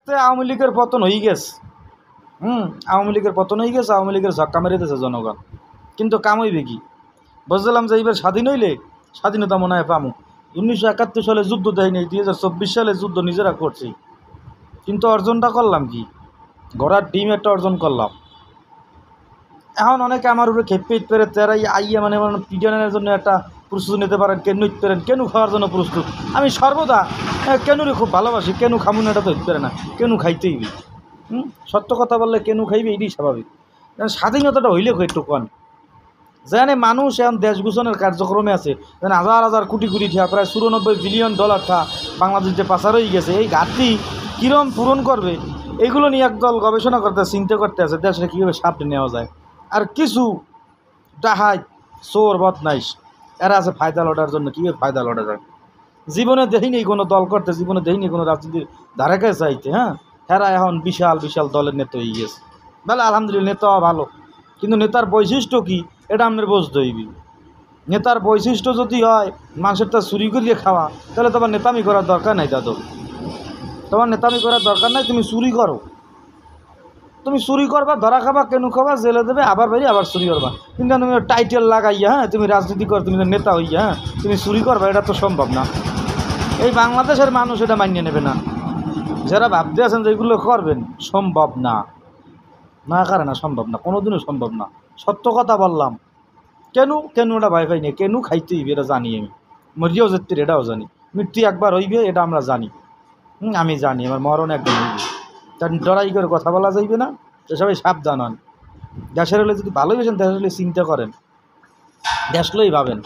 আওয়ামী লীগের পতন হয়ে গেছে। আওয়ামী লীগের পতন হয়ে গেছে, আওয়ামী লীগের ঝক্কা মেরে দিয়েছে জনগণ। কিন্তু কাম হইবে কি? বুঝলাম যে এইবার স্বাধীন হইলে স্বাধীনতা মনে হয় পামু। 1971 সালে যুদ্ধ দেয়নি, 2024 সালে যুদ্ধ নিজেরা করছি, কিন্তু অর্জনটা করলাম কি? ঘোড়ার ডিম একটা অর্জন করলাম। এখন অনেকে আমার উপরে খেপে পেরে তেরাই আইয়া মানে পিটানের জন্য একটা প্রস্তুতি নিতে পারেন, কেন নিতে পারেন, কেন খাওয়ার জন্য প্রস্তুত। আমি সর্বদা কেনুরে খুব ভালোবাসি, কেন খামুন এটা তো হইতে পারে না, কেন খাইতেই। সত্য কথা বললে কেন খাইবে এটাই স্বাভাবিক। স্বাধীনতাটা হইলে একটু কন যেন মানুষ এখন দেশ ঘোষণের কার্যক্রমে আছে, যেন হাজার হাজার কোটি কোটি টাকা, প্রায় 94 বিলিয়ন ডলার বাংলাদেশ যে পাচার হয়ে গেছে, এই ঘাটতি কীরকম পূরণ করবে এইগুলো নিয়ে একদল গবেষণা করতে চিন্তা করতে আছে দেশে কীভাবে সামনে নেওয়া যায়। আর কিছু ডাহাই চোর বদমাইশ এরা আছে ফায়দা লটার জন্য, কীভাবে ফায়দা লটা যায়। জীবনে দেখিনি কোনো দল করতে, জীবনে দেখিনি কোনো রাজনীতির ধারে কাছে চাইতে। এরা এখন বিশাল বিশাল দলের নেতা হয়ে গেছে। বলে আলহামদুলিল্লাহ, নেতা ভালো, কিন্তু নেতার বৈশিষ্ট্য কী এটা আপনার বুঝতে হইবি। নেতার বৈশিষ্ট্য যদি হয় মানুষের তা চুরি করিয়ে খাওয়া, তাহলে তোমার নেতামি করার দরকার নাই। দাদু, তোমার নেতামি করার দরকার নাই, তুমি চুরি করো। তুমি চুরি করবা, ধরা খাবা, কেন খাবা, জেলে দেবে, আবার বেরিয়ে আবার চুরি করবা। কিন্তু তুমি টাইটেল লাগাইয়া তুমি রাজনীতি কর, তুমি নেতা হইয়া তুমি চুরি করবা, এটা তো সম্ভব না। এই বাংলাদেশের মানুষ এটা মানিয়ে নেবে না। যারা ভাবতে আছেন যে এগুলো করবেন, সম্ভব না, না কারে না, সম্ভব না, কোনোদিনও সম্ভব না। সত্য কথা বললাম। কেন ওটা ভয় পাই না, কেন খাইতে হইবে এটা জানি। আমি মরিয়াও যেতে এটাও জানি, মৃত্যু একবার হইবে এটা আমরা জানি। আমি জানি আমার মরণ একদম হইবে, তার ডরাই করে কথা বলা যাইবে না। তো সবাই সাবধান হন। দেশের হলে যদি ভালোবেসেন, দেশের হলে চিন্তা করেন, দেশগুলোই ভাবেন,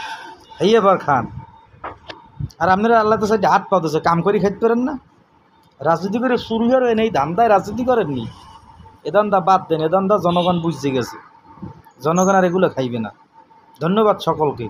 এই এবার খান। আর আপনারা আল্লাহ তো সাইডে হাত পাতেছে, কাম করে খাইতে পারেন না। রাজনীতি করে শুরু করেন, এই ধান্দায় রাজনীতি করেননি, এ ধান্দা বাদ দেন। এ ধান্দা জনগণ বুঝতে গেছে, জনগণ আর এগুলো খাইবে না। ধন্যবাদ সকলকে।